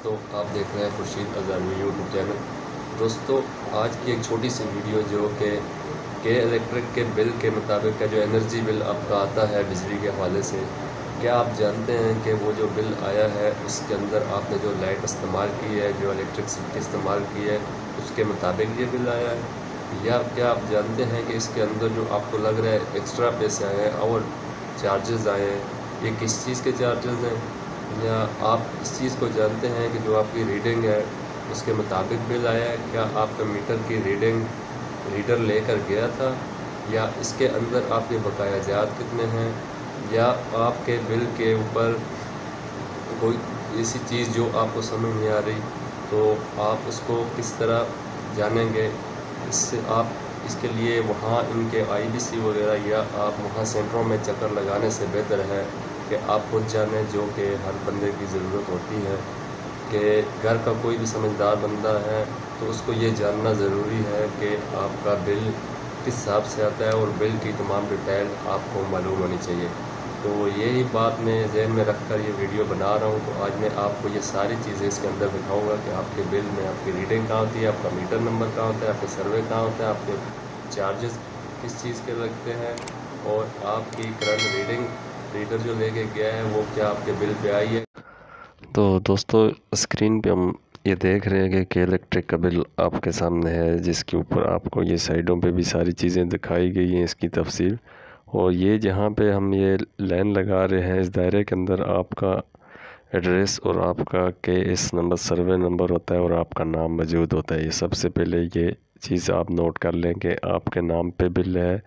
दोस्तों, आप देख रहे हैं खुर्शीद अज़हरवी यूट्यूब चैनल। दोस्तों, आज की एक छोटी सी वीडियो जो कि के इलेक्ट्रिक के बिल के मुताबिक का जो एनर्जी बिल आपका आता है बिजली के हवाले से, क्या आप जानते हैं कि वो जो बिल आया है उसके अंदर आपने जो लाइट इस्तेमाल की है, जो इलेक्ट्रिसिटी इस्तेमाल की है, उसके मुताबिक ये बिल आया है? या क्या आप जानते हैं कि इसके अंदर जो आपको लग रहा है एक्स्ट्रा पैसे आए हैं और चार्जेस आए हैं, ये किस चीज़ के चार्जेस हैं? या आप इस चीज़ को जानते हैं कि जो आपकी रीडिंग है उसके मुताबिक बिल आया है? क्या आपका मीटर की रीडिंग रीडर लेकर गया था, या इसके अंदर आपके बकाया जात कितने हैं, या आपके बिल के ऊपर कोई ऐसी चीज़ जो आपको समझ नहीं आ रही, तो आप उसको किस तरह जानेंगे? इससे आप इसके लिए वहाँ इनके आईबीसी वगैरह या आप वहाँ सेंटरों में चक्कर लगाने से बेहतर है कि आप खुद जानें, जो कि हर बंदे की ज़रूरत होती है कि घर का कोई भी समझदार बंदा है तो उसको ये जानना ज़रूरी है कि आपका बिल किस हिसाब से आता है और बिल की तमाम डिटेल आपको मालूम होनी चाहिए। तो यही बात मैं ज़हन में रख कर ये वीडियो बना रहा हूँ। तो आज मैं आपको ये सारी चीज़ें इसके अंदर दिखाऊँगा कि आपके बिल में आपकी रीडिंग कहाँ होती है, आपका मीटर नंबर कहाँ होता है, आपके सर्वे कहाँ होता है, आपके चार्जेस किस चीज़ के लगते हैं, और आपकी करंट रीडिंग रीडर जो लेके गया है वो क्या आपके बिल पे आई है। तो दोस्तों, स्क्रीन पे हम ये देख रहे हैं कि इलेक्ट्रिक का बिल आपके सामने है, जिसके ऊपर आपको ये साइडों पे भी सारी चीज़ें दिखाई गई हैं, इसकी तफसील। और ये जहाँ पे हम ये लाइन लगा रहे हैं, इस दायरे के अंदर आपका एड्रेस और आपका केएस नंबर, सर्वे नंबर होता है और आपका नाम मौजूद होता है। ये सबसे पहले ये चीज़ आप नोट कर लें कि आपके नाम पे बिल है,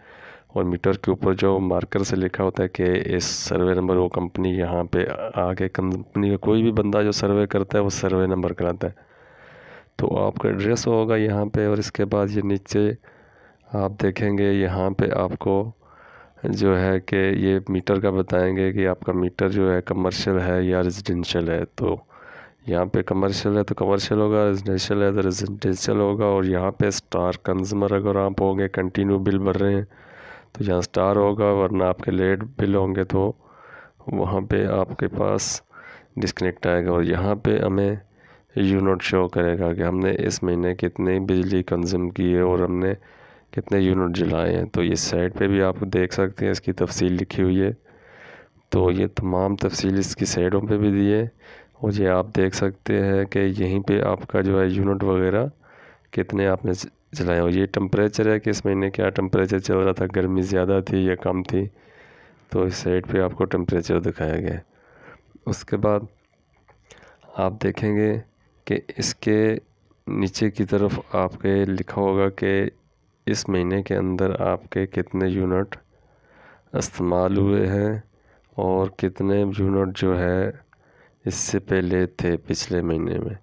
और मीटर के ऊपर जो मार्कर से लिखा होता है कि इस सर्वे नंबर, वो कंपनी यहाँ पे आगे कंपनी का कोई भी बंदा जो सर्वे करता है वो सर्वे नंबर कराता है। तो आपका एड्रेस होगा यहाँ पे, और इसके बाद ये नीचे आप देखेंगे यहाँ पे आपको जो है कि ये मीटर का बताएंगे कि आपका मीटर जो है कमर्शियल है या रेजिडेंशियल है। तो यहाँ पे कमर्शियल है तो कमर्शियल होगा, रेजिडेंशियल है तो रेजिडेंशियल होगा। और यहाँ पे स्टार कंज्यूमर अगर आप होंगे, कंटिन्यू बिल भर रहे हैं, तो यहाँ स्टार होगा, वरना आपके लेट बिल होंगे तो वहाँ पे आपके पास डिस्कनेक्ट आएगा। और यहाँ पे हमें यूनिट शो करेगा कि हमने इस महीने कितनी बिजली कंज्यूम की है और हमने कितने यूनिट जलाए हैं। तो ये साइड पे भी आप देख सकते हैं, इसकी तफसील लिखी हुई है। तो ये तमाम तफसील इसकी साइडों पे भी दी है, और ये आप देख सकते हैं कि यहीं पे आपका जो है यूनिट वगैरह कितने आपने जलाए। और ये टेम्परेचर है कि इस महीने क्या टेम्परेचर चल रहा था, गर्मी ज़्यादा थी या कम थी, तो इस साइड पे आपको टेम्परेचर दिखाया गया है। उसके बाद आप देखेंगे कि इसके नीचे की तरफ आपके लिखा होगा कि इस महीने के अंदर आपके कितने यूनिट इस्तेमाल हुए हैं और कितने यूनिट जो है इससे पहले थे पिछले महीने में।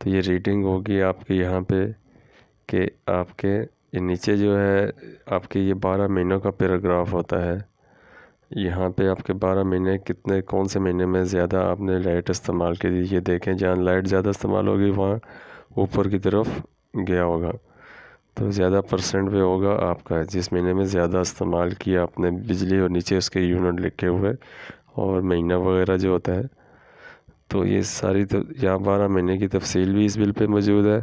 तो ये रीडिंग होगी आपकी यहाँ पे कि आपके ये नीचे जो है आपके ये 12 महीनों का पैराग्राफ होता है। यहाँ पे आपके 12 महीने कितने, कौन से महीने में ज़्यादा आपने लाइट इस्तेमाल की थी, ये देखें। जहाँ लाइट ज़्यादा इस्तेमाल होगी वहाँ ऊपर की तरफ गया होगा, तो ज़्यादा परसेंट पे होगा आपका जिस महीने में ज़्यादा इस्तेमाल किया आपने बिजली, और नीचे उसके यूनिट लिखे हुए और महीना वगैरह जो होता है। तो ये सारी तो यहाँ 12 महीने की तफसील भी इस बिल पे मौजूद है।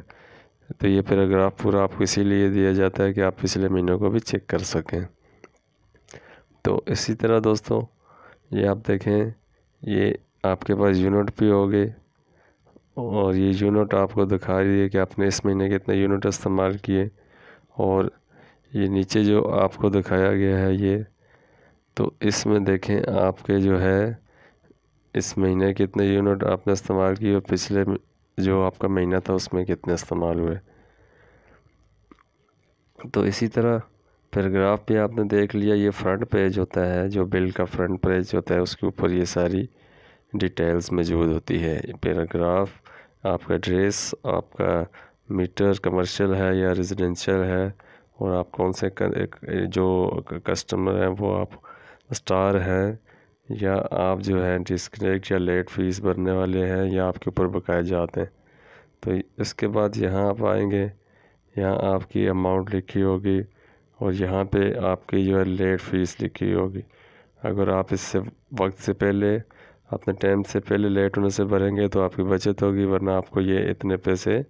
तो ये पैराग्राफ पूरा आपको इसीलिए दिया जाता है कि आप पिछले महीनों को भी चेक कर सकें। तो इसी तरह दोस्तों, ये आप देखें, ये आपके पास यूनिट भी होंगे, और ये यूनिट आपको दिखा रही है कि आपने इस महीने कितने यूनिट इस्तेमाल किए। और ये नीचे जो आपको दिखाया गया है ये, तो इसमें देखें आपके जो है इस महीने कितने यूनिट आपने इस्तेमाल किए और पिछले जो आपका महीना था उसमें कितने इस्तेमाल हुए। तो इसी तरह पैराग्राफ भी आपने देख लिया। ये फ्रंट पेज होता है, जो बिल का फ्रंट पेज होता है, उसके ऊपर ये सारी डिटेल्स मौजूद होती है। पैराग्राफ आपका एड्रेस, आपका मीटर कमर्शियल है या रेजिडेंशियल है, और आप कौन से जो कस्टमर हैं वो आप स्टार हैं, या आप जो है डिस्कनेक्ट या लेट फीस भरने वाले हैं, या आपके ऊपर बकाया जाते हैं। तो इसके बाद यहाँ आप आएंगे, यहाँ आपकी अमाउंट लिखी होगी, और यहाँ पे आपकी जो है लेट फीस लिखी होगी। अगर आप इससे वक्त से पहले अपने टाइम से पहले लेट होने से भरेंगे तो आपकी बचत होगी, वरना आपको ये इतने पैसे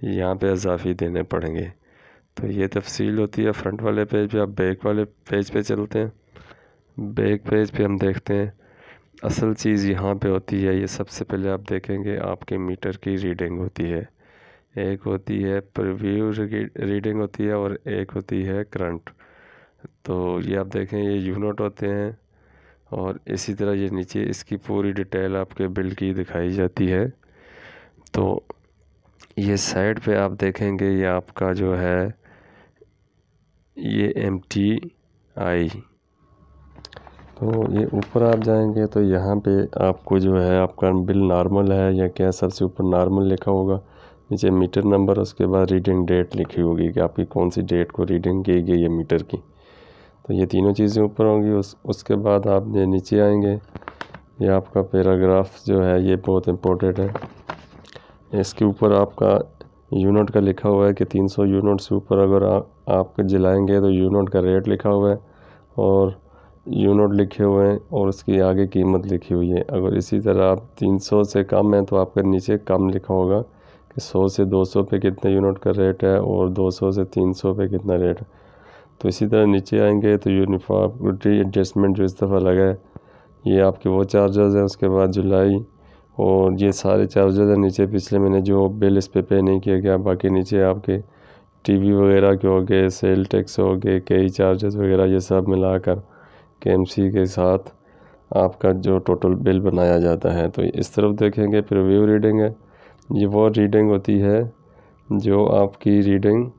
यहाँ पे इजाफी देने पड़ेंगे। तो ये तफसील होती है फ्रंट वाले पेज पे। आप बैक वाले पेज पे चलते हैं। बैक पेज पे हम देखते हैं असल चीज़ यहाँ पे होती है। ये सबसे पहले आप देखेंगे आपके मीटर की रीडिंग होती है। एक होती है प्रीव्यू रीडिंग होती है और एक होती है करंट। तो ये आप देखें ये यूनिट होते हैं और इसी तरह ये नीचे इसकी पूरी डिटेल आपके बिल की दिखाई जाती है। तो ये साइड पे आप देखेंगे ये आपका जो है ये MTI। तो ये ऊपर आप जाएंगे तो यहाँ पे आपको जो है आपका बिल नॉर्मल है या क्या, सबसे ऊपर नॉर्मल लिखा होगा, नीचे मीटर नंबर, उसके बाद रीडिंग डेट लिखी होगी कि आपकी कौन सी डेट को रीडिंग की गई है मीटर की। तो ये तीनों चीज़ें ऊपर होंगी। उसके बाद आप ये नीचे आएंगे, ये आपका पैराग्राफ जो है ये बहुत इम्पोर्टेंट है। इसके ऊपर आपका यूनिट का लिखा हुआ है कि 300 यूनिट से ऊपर अगर आप जलाएंगे तो यूनिट का रेट लिखा हुआ है और यूनिट लिखे हुए हैं और उसकी आगे कीमत लिखी हुई है। अगर इसी तरह आप 300 से कम है तो आपके नीचे कम लिखा होगा कि 100 से 200 पे कितने यूनिट का रेट है और 200 से 300 पे कितना रेट है। तो इसी तरह नीचे आएंगे तो यूनिफॉर्मिटी एडजस्टमेंट जो इस दफ़ा लगा है ये आपके वो चार्जेस हैं। उसके बाद जुलाई और ये सारे चार्जेस हैं नीचे, पिछले महीने जो बिल इस पे नहीं किया गया। बाकी नीचे आपके टीवी वगैरह के हो गए, सेल टैक्स हो गए, कई चार्जेस वगैरह, ये सब मिलाकर KMC के साथ आपका जो टोटल बिल बनाया जाता है। तो इस तरफ देखेंगे प्रीव्यू रीडिंग है। ये वो रीडिंग होती है जो आपकी रीडिंग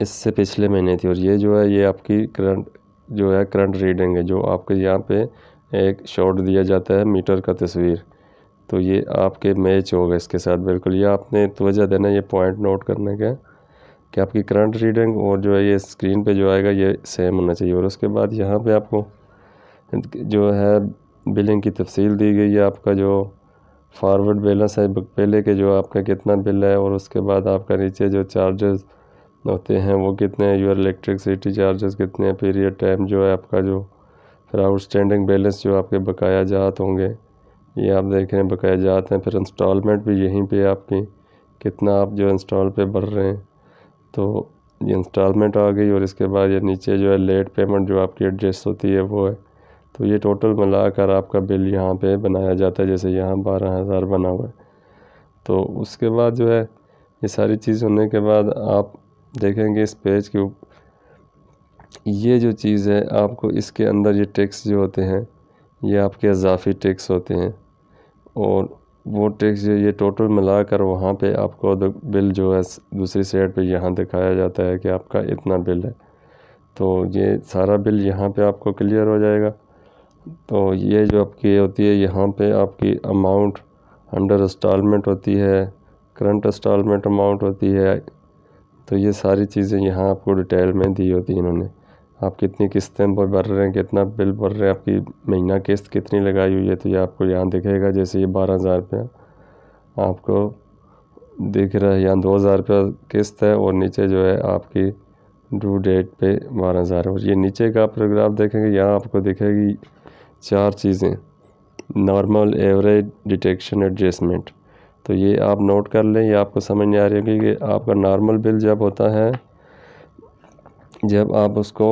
इससे पिछले महीने थी और ये जो है ये आपकी करंट जो है करंट रीडिंग है जो आपके यहाँ पे एक शॉट दिया जाता है मीटर का तस्वीर। तो ये आपके मैच होगा इसके साथ बिल्कुल। ये आपने तवज्जो देना, ये पॉइंट नोट करने का कि आपकी करंट रीडिंग और जो है ये स्क्रीन पे जो आएगा ये सेम होना चाहिए। और उसके बाद यहाँ पे आपको जो है बिलिंग की तफसील दी गई है। आपका जो फॉरवर्ड बैलेंस है पहले के जो आपका कितना बिल है और उसके बाद आपका नीचे जो चार्जेस होते हैं वो कितने हैं, योर इलेक्ट्रिसिटी चार्जेस कितने हैं, पीरियड टाइम जो है आपका जो, फिर आउटस्टैंडिंग बैलेंस जो आपके बकाया जात होंगे ये आप देख रहे हैं बकाया जात हैं। फिर इंस्टॉलमेंट भी यहीं पे आपकी कितना आप जो इंस्टॉल पे भर रहे हैं, तो ये इंस्टॉलमेंट आ गई। और इसके बाद ये नीचे जो है लेट पेमेंट जो आपकी एडजस्ट होती है वो है। तो ये टोटल मिलाकर आपका बिल यहाँ पे बनाया जाता है, जैसे यहाँ 12,000 बना हुआ है। तो उसके बाद जो है ये सारी चीज़ होने के बाद आप देखेंगे इस पेज के ये जो चीज़ है आपको इसके अंदर ये टैक्स जो होते हैं ये आपके इजाफी टैक्स होते हैं और वो टैक्स ये टोटल मिलाकर वहाँ पे आपको बिल जो है दूसरी साइड पे यहाँ दिखाया जाता है कि आपका इतना बिल है। तो ये सारा बिल यहाँ पे आपको क्लियर हो जाएगा। तो ये जो आपकी होती है यहाँ पे आपकी अमाउंट अंडर इंस्टॉलमेंट होती है, करंट इंस्टॉलमेंट अमाउंट होती है। तो ये सारी चीज़ें यहाँ आपको डिटेल में दी होती हैं इन्होंने। आप कितनी किस्तें भर रहे हैं, कितना बिल भर रहे हैं, आपकी महीना किस्त कितनी लगाई हुई है, तो ये आपको यहाँ दिखेगा। जैसे ये 12,000 रुपया आपको दिख रहा है, यहाँ 2,000 रुपया किस्त है और नीचे जो है आपकी ड्यू डेट पे 12,000। और ये नीचे का पैराग्राफ देखेंगे यहाँ आपको दिखेगी 4 चीज़ें, नॉर्मल, एवरेज, डिटेक्शन, एडजस्टमेंट। तो ये आप नोट कर लें, ये आपको समझ नहीं आ रही होगी कि आपका नॉर्मल बिल जब होता है जब आप उसको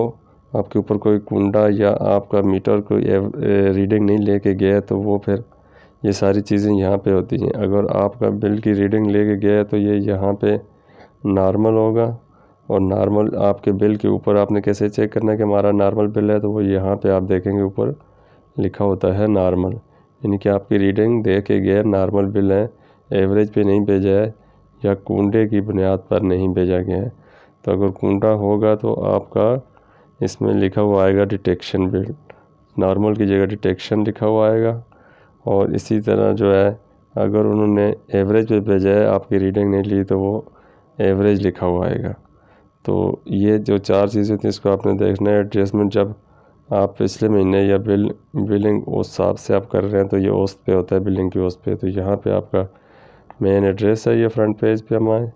आपके ऊपर कोई कुंडा या आपका मीटर कोई रीडिंग नहीं लेके गया तो वो फिर ये सारी चीज़ें यहाँ पे होती हैं। अगर आपका बिल की रीडिंग लेके गया तो ये यहाँ पे नॉर्मल होगा। और नॉर्मल आपके बिल के ऊपर आपने कैसे चेक करना है कि हमारा नॉर्मल बिल है, तो वो यहाँ पे आप देखेंगे ऊपर लिखा होता है नॉर्मल, यानी कि आपकी रीडिंग दे के गया नॉर्मल बिल है, एवरेज पे नहीं भेजा है या कुंडे की बुनियाद पर नहीं भेजा गया है। तो अगर कुंडा होगा तो आपका इसमें लिखा हुआ आएगा डिटेक्शन बिल, नॉर्मल की जगह डिटेक्शन लिखा हुआ आएगा। और इसी तरह जो है अगर उन्होंने एवरेज पे भेजा है, आपकी रीडिंग नहीं ली, तो वो एवरेज लिखा हुआ आएगा। तो ये जो 4 चीज़ें थी इसको आपने देखना है। एडजस्टमेंट जब आप पिछले महीने या बिलिंग उस हिसाब से आप कर रहे हैं तो ये औसत पे होता है, बिलिंग की औसत पे। तो यहाँ पे आपका मेन एड्रेस है, ये फ्रंट पेज पे हम आए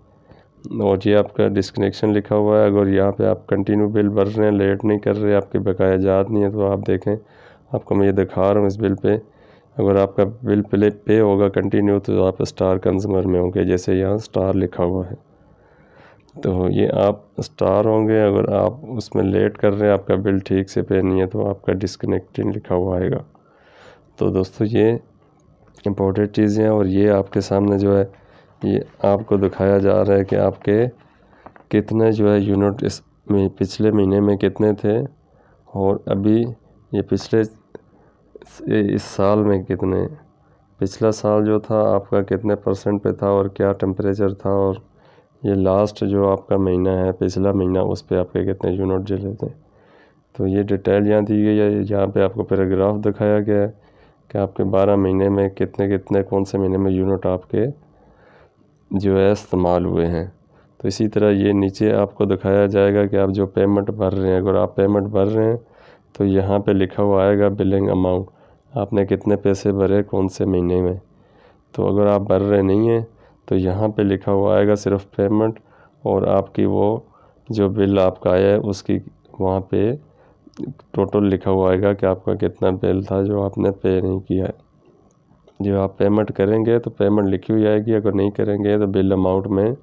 और ये आपका डिस्कनेक्शन लिखा हुआ है। अगर यहाँ पे आप कंटिन्यू बिल भर रहे हैं, लेट नहीं कर रहे, आपके बकाया जात नहीं है, तो आप देखें आपको मैं ये दिखा रहा हूँ इस बिल पे अगर आपका बिल पे होगा कंटिन्यू तो आप स्टार कंज्यूमर में होंगे, जैसे यहाँ स्टार लिखा हुआ है। तो ये आप स्टार होंगे। अगर आप उसमें लेट कर रहे हैं, आपका बिल ठीक से पे नहीं है, तो आपका डिस्कनेक्टिंग लिखा हुआ आएगा। तो दोस्तों ये इम्पोर्टेंट चीज़ें हैं, और ये आपके सामने जो है ये आपको दिखाया जा रहा है कि आपके कितने जो है यूनिट इस में पिछले महीने में कितने थे, और अभी ये पिछले इस साल में कितने, पिछला साल जो था आपका कितने % पे था और क्या टेम्परेचर था, और ये लास्ट जो आपका महीना है पिछला महीना उस पे आपके कितने यूनिट जले थे। तो ये डिटेल यहाँ दी गई है। यहाँ पे आपको पैराग्राफ दिखाया गया है कि आपके 12 महीने में कितने कितने कौन से महीने में यूनिट आपके जो है इस्तेमाल हुए हैं। तो इसी तरह ये नीचे आपको दिखाया जाएगा कि आप जो पेमेंट भर रहे हैं, अगर आप पेमेंट भर रहे हैं तो यहाँ पे लिखा हुआ आएगा बिलिंग अमाउंट, आपने कितने पैसे भरे कौन से महीने में। तो अगर आप भर रहे नहीं हैं तो यहाँ पे लिखा हुआ आएगा सिर्फ पेमेंट, और आपकी वो जो बिल आपका आया है उसकी वहाँ पे टोटल लिखा हुआ आएगा कि आपका कितना बिल था जो आपने पे नहीं किया है। जो आप पेमेंट करेंगे तो पेमेंट लिखी हुई आएगी, अगर नहीं करेंगे तो बिल अमाउंट में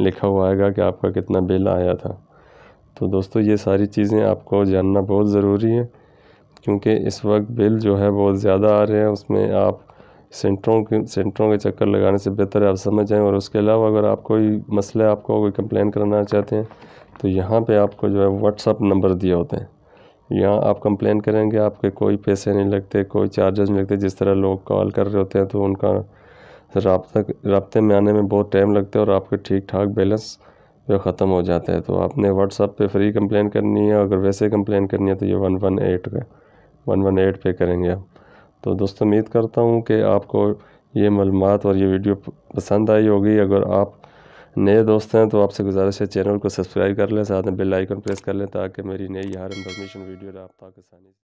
लिखा हुआ आएगा कि आपका कितना बिल आया था। तो दोस्तों ये सारी चीज़ें आपको जानना बहुत ज़रूरी है, क्योंकि इस वक्त बिल जो है बहुत ज़्यादा आ रहे हैं। उसमें आप सेंटरों के चक्कर लगाने से बेहतर है आप समझ जाएं। और उसके अलावा अगर आप कोई मसला, आपको कोई कंप्लेन करना चाहते हैं तो यहाँ पे आपको जो है व्हाट्सअप नंबर दिए होते हैं, यहाँ आप कंप्लेन करेंगे, आपके कोई पैसे नहीं लगते, कोई चार्जेस नहीं लगते। जिस तरह लोग कॉल कर रहे होते हैं तो उनका राब्ते में आने में बहुत टाइम लगता है और आपके ठीक ठाक बैलेंस जो ख़त्म हो जाता है। तो आपने व्हाट्सअप पे फ्री कंप्लेन करनी है, अगर वैसे कंप्लेन करनी है तो ये 118 पे करेंगे आप। तो दोस्तों उम्मीद करता हूँ कि आपको ये मालूमात और ये वीडियो पसंद आई होगी। अगर आप नए दोस्त हैं तो आपसे गुजारिश है चैनल को सब्सक्राइब कर लें, साथ में बेल आइकन प्रेस कर लें ताकि मेरी नई हर इन्फॉर्मेशन वीडियो आप तक आसानी